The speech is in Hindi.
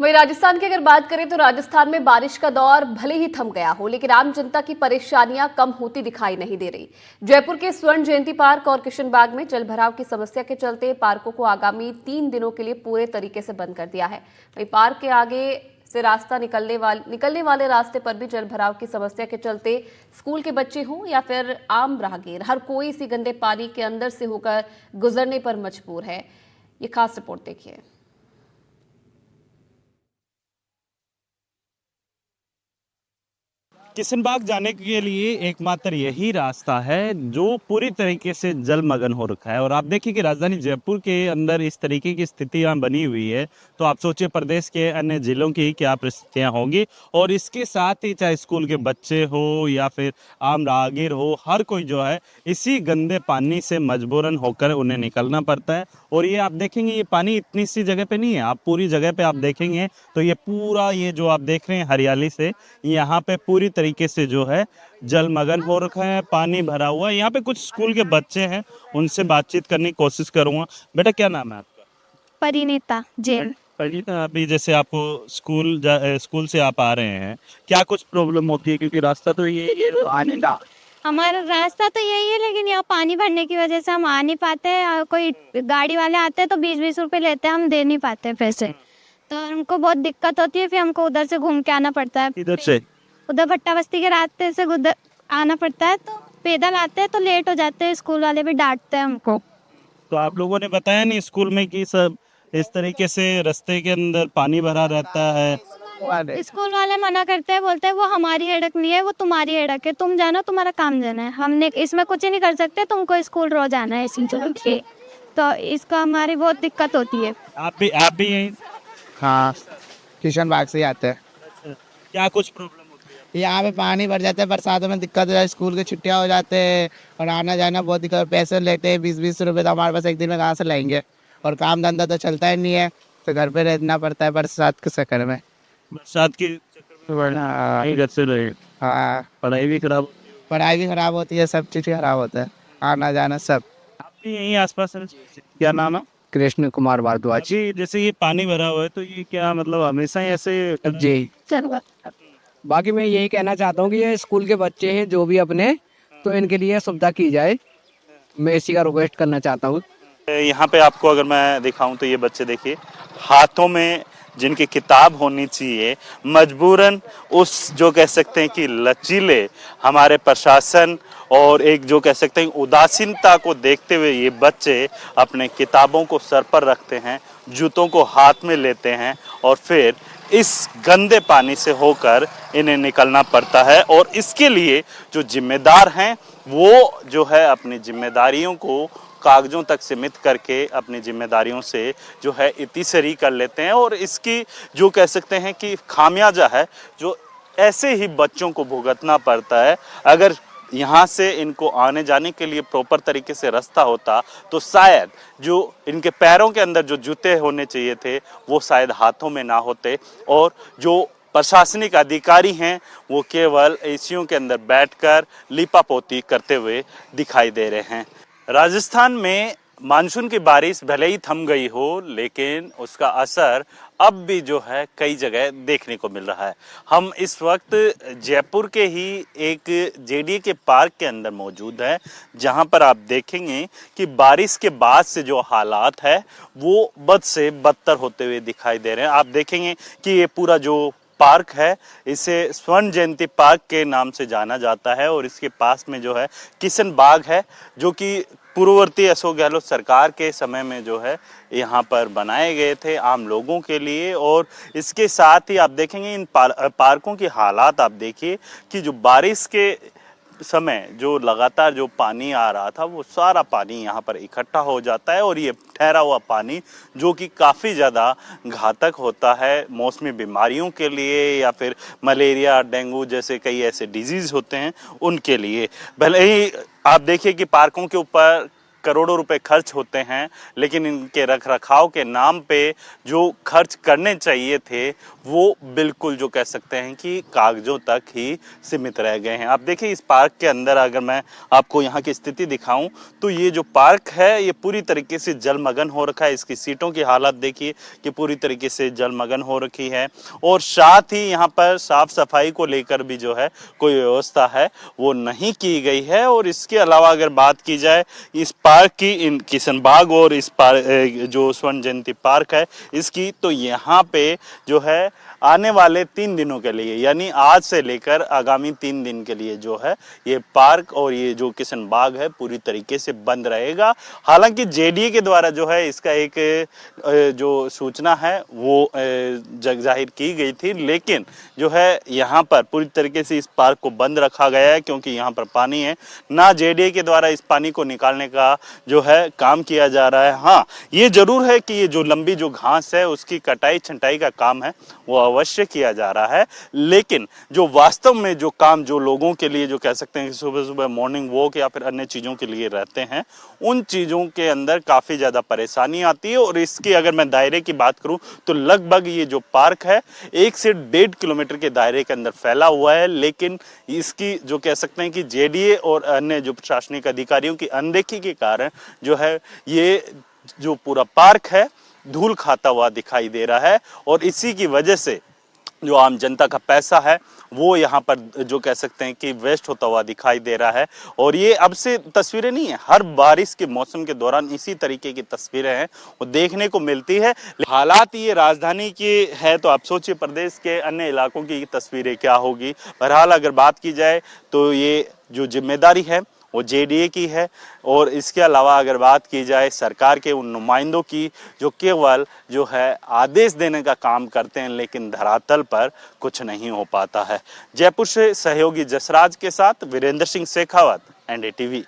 वहीं राजस्थान की अगर बात करें तो राजस्थान में बारिश का दौर भले ही थम गया हो, लेकिन आम जनता की परेशानियां कम होती दिखाई नहीं दे रही। जयपुर के स्वर्ण जयंती पार्क और किशन बाग में जल भराव की समस्या के चलते पार्कों को आगामी 3 दिनों के लिए पूरे तरीके से बंद कर दिया है। वहीं पार्क के आगे से रास्ता निकलने वाले रास्ते पर भी जल भराव की समस्या के चलते स्कूल के बच्चे हों या फिर आम राहगीर, हर कोई इसी गंदे पानी के अंदर से होकर गुजरने पर मजबूर है। ये खास रिपोर्ट देखिए। किशनबाग जाने के लिए एकमात्र यही रास्ता है जो पूरी तरीके से जलमग्न हो रखा है। और आप देखिए कि राजधानी जयपुर के अंदर इस तरीके की स्थितियां बनी हुई है, तो आप सोचिए प्रदेश के अन्य जिलों की क्या परिस्थितियां होंगी। और इसके साथ ही चाहे स्कूल के बच्चे हो या फिर आम राहगीर हो, हर कोई जो है इसी गंदे पानी से मजबूरन होकर उन्हें निकलना पड़ता है। और ये आप देखेंगे ये पानी इतनी सी जगह पे नहीं है, आप पूरी जगह पे आप देखेंगे तो ये पूरा ये जो आप देख रहे हैं हरियाली से यहाँ पे पूरी तरीके से जो है जलमग्न हो रखा है, पानी भरा हुआ है। यहाँ पे कुछ स्कूल के बच्चे हैं, उनसे बातचीत करने की कोशिश करूंगा। बेटा क्या नाम है आपका? परिणीता जैन। परिणीता, अभी जैसे आपको स्कूल से आप आ रहे हैं, क्या कुछ प्रॉब्लम होती है? क्योंकि रास्ता तो ये तो आने का। हमारा रास्ता तो यही है, लेकिन यहाँ पानी भरने की वजह से हम आ नहीं पाते हैं। और कोई गाड़ी वाले आते हैं तो 20-20 रुपए लेते हैं, हम दे नहीं पाते पैसे, तो हमको बहुत दिक्कत होती है। फिर हमको उधर से घूम के आना पड़ता है, इधर से उधर भट्टा बस्ती के रास्ते से उधर आना पड़ता है। तो पैदल आते हैं तो लेट हो जाते हैं, स्कूल वाले भी डांटते हैं हमको। तो आप लोगों ने बताया नहीं स्कूल में कि सब इस तरीके से रास्ते के अंदर पानी भरा रहता है? स्कूल वाले मना करते हैं, बोलते हैं वो हमारी हेडक नहीं है, वो तुम्हारी हेडक है, तुम जानो, तुम्हारा काम जाना है, हमने इसमें कुछ ही नहीं कर सकते, तुमको स्कूल रोज आना है इसी से। तो इसका हमारी बहुत दिक्कत होती है। आप भी यहीं? हाँ, किशन बाग से ही आते हैं। क्या कुछ प्रॉब्लम होती है? यहाँ पे पानी भर जाता है, बरसातों में दिक्कत हो जाती है, स्कूल की छुट्टियाँ हो जाते हैं और आना जाना बहुत दिक्कत। पैसे लेते हैं 20-20 रुपये, तो हमारे पास एक दिन में कहाँ से लाएंगे? और काम धंधा तो चलता ही नहीं है, तो घर पे रहना पड़ता है बरसात के चक्कर में। बरसात के चक्कर में घर से रहे। हाँ, पढ़ाई भी खराब। पढ़ाई भी खराब होती है, सब चीज़ खराब होता है, आना जाना सब। आप भी यहीं आसपास हैं? क्या नाम है? कृष्ण कुमार भारद्वाज जी, जैसे ये पानी भरा हुआ है तो ये क्या मतलब हमेशा ही ऐसे? जी। बाकी मैं यही कहना चाहता हूँ कि ये स्कूल के बच्चे हैं जो भी अपने, तो इनके लिए सुविधा की जाए, मैं इसी का रिक्वेस्ट करना चाहता हूँ। यहाँ पे आपको अगर मैं दिखाऊं तो ये बच्चे देखिए, हाथों में जिनकी किताब होनी चाहिए, मजबूरन उस जो कह सकते हैं कि लचीले हमारे प्रशासन और एक जो कह सकते हैं उदासीनता को देखते हुए ये बच्चे अपने किताबों को सर पर रखते हैं, जूतों को हाथ में लेते हैं और फिर इस गंदे पानी से होकर इन्हें निकलना पड़ता है। और इसके लिए जो जिम्मेदार हैं वो जो है अपनी जिम्मेदारियों को कागजों तक सीमित करके अपनी जिम्मेदारियों से जो है इतिसरी कर लेते हैं। और इसकी जो कह सकते हैं कि खामियाजा है जो ऐसे ही बच्चों को भुगतना पड़ता है। अगर यहाँ से इनको आने जाने के लिए प्रॉपर तरीके से रास्ता होता तो शायद जो इनके पैरों के अंदर जो जूते होने चाहिए थे वो शायद हाथों में ना होते, और जो प्रशासनिक अधिकारी हैं वो केवल एसियों के अंदर बैठकर लीपापोती करते हुए दिखाई दे रहे हैं। राजस्थान में मानसून की बारिश भले ही थम गई हो, लेकिन उसका असर अब भी जो है कई जगह देखने को मिल रहा है। हम इस वक्त जयपुर के ही एक जेडीए के पार्क के अंदर मौजूद है, जहां पर आप देखेंगे कि बारिश के बाद से जो हालात है वो बद से बदतर होते हुए दिखाई दे रहे हैं। आप देखेंगे कि ये पूरा जो पार्क है इसे स्वर्ण जयंती पार्क के नाम से जाना जाता है, और इसके पास में जो है किशन बाग है, जो कि पूर्ववर्ती अशोक गहलोत सरकार के समय में जो है यहाँ पर बनाए गए थे आम लोगों के लिए। और इसके साथ ही आप देखेंगे इन पार्कों की हालात आप देखिए कि जो बारिश के समय जो लगातार जो पानी आ रहा था वो सारा पानी यहाँ पर इकट्ठा हो जाता है, और ये ठहरा हुआ पानी जो कि काफ़ी ज़्यादा घातक होता है मौसमी बीमारियों के लिए या फिर मलेरिया, डेंगू जैसे कई ऐसे डिजीज़ होते हैं उनके लिए। भले ही आप देखिए कि पार्कों के ऊपर करोड़ों रुपए खर्च होते हैं, लेकिन इनके रखरखाव के नाम पे जो खर्च करने चाहिए थे वो बिल्कुल जो कह सकते हैं कि कागजों तक ही सीमित रह गए हैं। आप देखिए इस पार्क के अंदर अगर मैं आपको यहाँ की स्थिति दिखाऊं तो ये जो पार्क है ये पूरी तरीके से जलमग्न हो रखा है। इसकी सीटों की हालत देखिए कि पूरी तरीके से जलमग्न हो रखी है, और साथ ही यहाँ पर साफ सफाई को लेकर भी जो है कोई व्यवस्था है वो नहीं की गई है। और इसके अलावा अगर बात की जाए इस पार्क की, इन किशन बाग और इस पार्क जो स्वर्ण जयंती पार्क है इसकी, तो यहाँ पे जो है आने वाले 3 दिनों के लिए यानी आज से लेकर आगामी 3 दिन के लिए जो है ये पार्क और ये जो किशन बाग है पूरी तरीके से बंद रहेगा। हालांकि जेडीए के द्वारा जो है इसका एक जो सूचना है वो जाहिर की गई थी, लेकिन जो है यहाँ पर पूरी तरीके से इस पार्क को बंद रखा गया है क्योंकि यहाँ पर पानी है। ना जेडीए के द्वारा इस पानी को निकालने का जो है काम किया जा रहा है। हाँ, ये जरूर है कि ये जो लंबी जो घास है उसकी कटाई छंटाई का काम है वो अवश्य किया जा रहा है, लेकिन जो वास्तव में जो काम जो लोगों के लिए जो कह सकते हैं कि सुबह सुबह मॉर्निंग वॉक या फिर अन्य चीज़ों के लिए रहते हैं उन चीज़ों के अंदर काफ़ी ज़्यादा परेशानी आती है। और इसकी अगर मैं दायरे की बात करूं तो लगभग ये जो पार्क है 1 से 1.5 किलोमीटर के दायरे के अंदर फैला हुआ है, लेकिन इसकी जो कह सकते हैं कि जेडीए और अन्य जो प्रशासनिक अधिकारियों की अनदेखी के कारण जो है ये जो पूरा पार्क है धूल खाता हुआ दिखाई दे रहा है। और इसी की वजह से जो आम जनता का पैसा है वो यहाँ पर जो कह सकते हैं कि वेस्ट होता हुआ दिखाई दे रहा है। और ये अब से तस्वीरें नहीं है, हर बारिश के मौसम के दौरान इसी तरीके की तस्वीरें हैं वो देखने को मिलती है। हालात ये राजधानी की है तो आप सोचिए प्रदेश के अन्य इलाकों की तस्वीरें क्या होगी। बहरहाल अगर बात की जाए तो ये जो जिम्मेदारी है वो जेडीए की है, और इसके अलावा अगर बात की जाए सरकार के उन नुमाइंदों की जो केवल जो है आदेश देने का काम करते हैं लेकिन धरातल पर कुछ नहीं हो पाता है। जयपुर से सहयोगी जसराज के साथ वीरेंद्र सिंह शेखावत, NDTV।